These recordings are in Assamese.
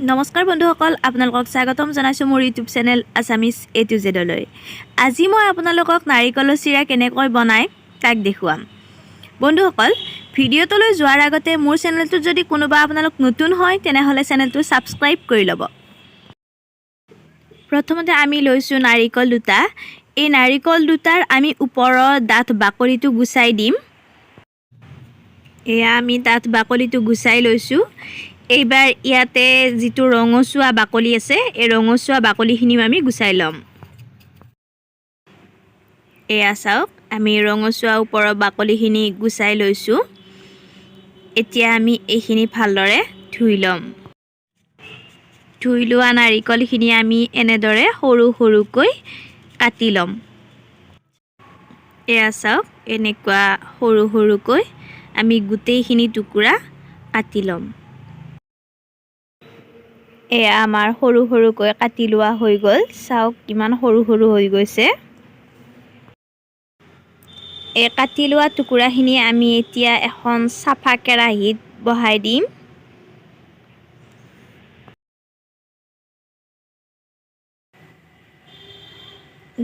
নমস্কাৰ বন্ধুসকল, আপোনালোকক স্বাগতম জনাইছোঁ মোৰ YouTube channel assamese A to Z লৈ। আজি মই আপোনালোকক নাৰিকলৰ চিৰা কেনেকৈ বনায় তাক দেখুৱাম। বন্ধুসকল, ভিডিঅ'টোলৈ যোৱাৰ আগতে মোৰ চেনেলটো যদি কোনোবা আপোনালোক নতুন হয় তেনেহ'লে চেনেলটো ছাবস্ক্ৰাইব কৰি ল'ব। প্ৰথমতে আমি লৈছোঁ নাৰিকল দুটা। এই নাৰিকল দুটাৰ আমি ওপৰৰ ডাঠ বাকলিটো গুচাই দিম। এয়া আমি ডাঠ বাকলিটো গুচাই লৈছোঁ। এইবাৰ ইয়াতে যিটো ৰঙচুৱা বাকলি আছে এই ৰঙচুৱা বাকলিখিনি আমি গুচাই ল'ম। এয়া চাওক, আমি ৰঙচুৱা ওপৰৰ বাকলিখিনি গুচাই লৈছোঁ। এতিয়া আমি এইখিনি ভালদৰে ধুই ল'ম। ধুই লোৱা নাৰিকলখিনি আমি এনেদৰে সৰু সৰুকৈ কাটি ল'ম। এয়া চাওক, এনেকুৱা সৰু সৰুকৈ আমি গোটেইখিনি টুকুৰা কাটি ল'ম। এয়া আমাৰ সৰু সৰুকৈ কাটি লোৱা হৈ গ'ল। চাওক কিমান সৰু সৰু হৈ গৈছে। এই কাটি লোৱা টুকুৰাখিনি আমি এতিয়া এখন চাফা কেৰাহীত বহাই দিম।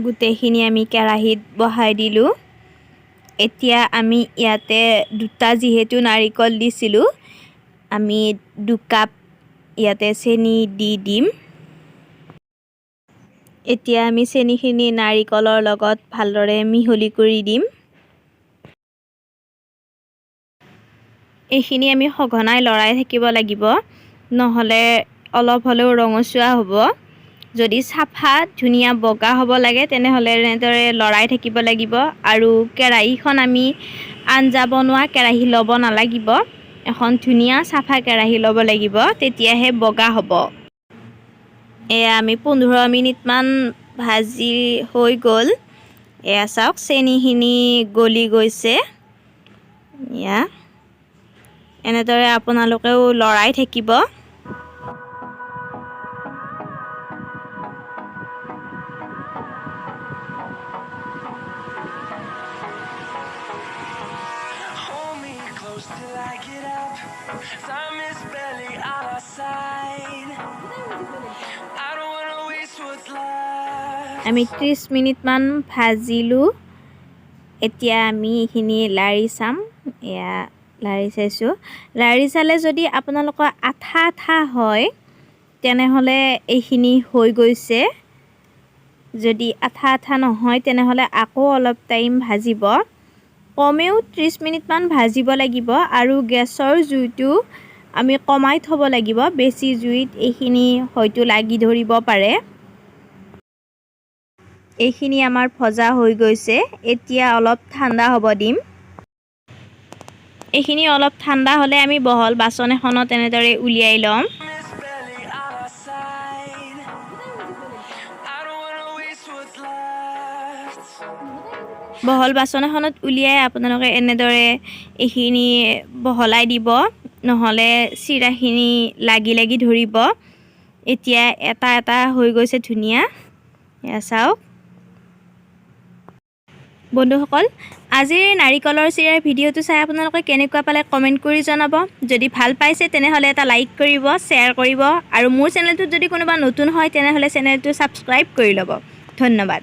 গোটেইখিনি আমি কেৰাহীত বহাই দিলোঁ। এতিয়া আমি ইয়াতে দুটা যিহেতু নাৰিকল দিছিলোঁ, আমি 2 কাপ ইয়াতে চেনি দি দিম। এতিয়া আমি চেনিখিনি নাৰিকলৰ লগত ভালদৰে মিহলি কৰি দিম। এইখিনি আমি সঘনাই লৰাই থাকিব লাগিব, নহ'লে অলপ হ'লেও ৰঙচুৱা হ'ব। যদি চাফা ধুনীয়া বগা হ'ব লাগে তেনেহ'লে এনেদৰে লৰাই থাকিব লাগিব। আৰু কেৰাহীখন আমি আঞ্জা বনোৱা কেৰাহী ল'ব নালাগিব, এখন ধুনীয়া চাফা কেৰাহী ল'ব লাগিব, তেতিয়াহে বগা হ'ব। এয়া আমি 15 মিনিটমান ভাজি হৈ গ'ল। এয়া চাওক, চেনিখিনি গলি গৈছে। এয়া এনেদৰে আপোনালোকেও লৰাই থাকিব। Till I get up, time is barely on our side. I don't wanna waste what's left. আমি 30 মিনিটমান ভাজিলোঁ। এতিয়া আমি এইখিনি লাৰি চাম। এয়া লাৰি চাইছোঁ। লাৰি চালে যদি আপোনালোকৰ আঠা আঠা হয় তেনেহ'লে এইখিনি হৈ গৈছে। যদি আঠা আঠা নহয় তেনেহ'লে আকৌ অলপ টাইম ভাজিব। কমেও 30 মিনিটমান ভাজিব লাগিব। আৰু গেছৰ জুইটো আমি কমাই থ'ব লাগিব, বেছি জুইত এইখিনি হয়তো লাগি ধৰিব পাৰে। এইখিনি আমাৰ ভজা হৈ গৈছে। এতিয়া অলপ ঠাণ্ডা হ'ব দিম। এইখিনি অলপ ঠাণ্ডা হ'লে আমি বহল বাচন এখনত এনেদৰে উলিয়াই ল'ম। Time is barely on our side. I don't wanna waste what's left. বহল বাচন এখনত উলিয়াই আপোনালোকে এনেদৰে এইখিনি বহলাই দিব, নহ'লে চিৰাখিনি লাগি লাগি ধৰিব। এতিয়া এটা এটা হৈ গৈছে ধুনীয়া। এয়া চাওক বন্ধুসকল, আজিৰ নাৰিকলৰ চিৰাৰ ভিডিঅ'টো চাই আপোনালোকে কেনেকুৱা পালে কমেণ্ট কৰি জনাব। যদি ভাল পাইছে তেনেহ'লে এটা লাইক কৰিব, শ্বেয়াৰ কৰিব, আৰু মোৰ চেনেলটোত যদি কোনোবা নতুন হয় তেনেহ'লে চেনেলটো ছাবস্ক্ৰাইব কৰি ল'ব। ধন্যবাদ।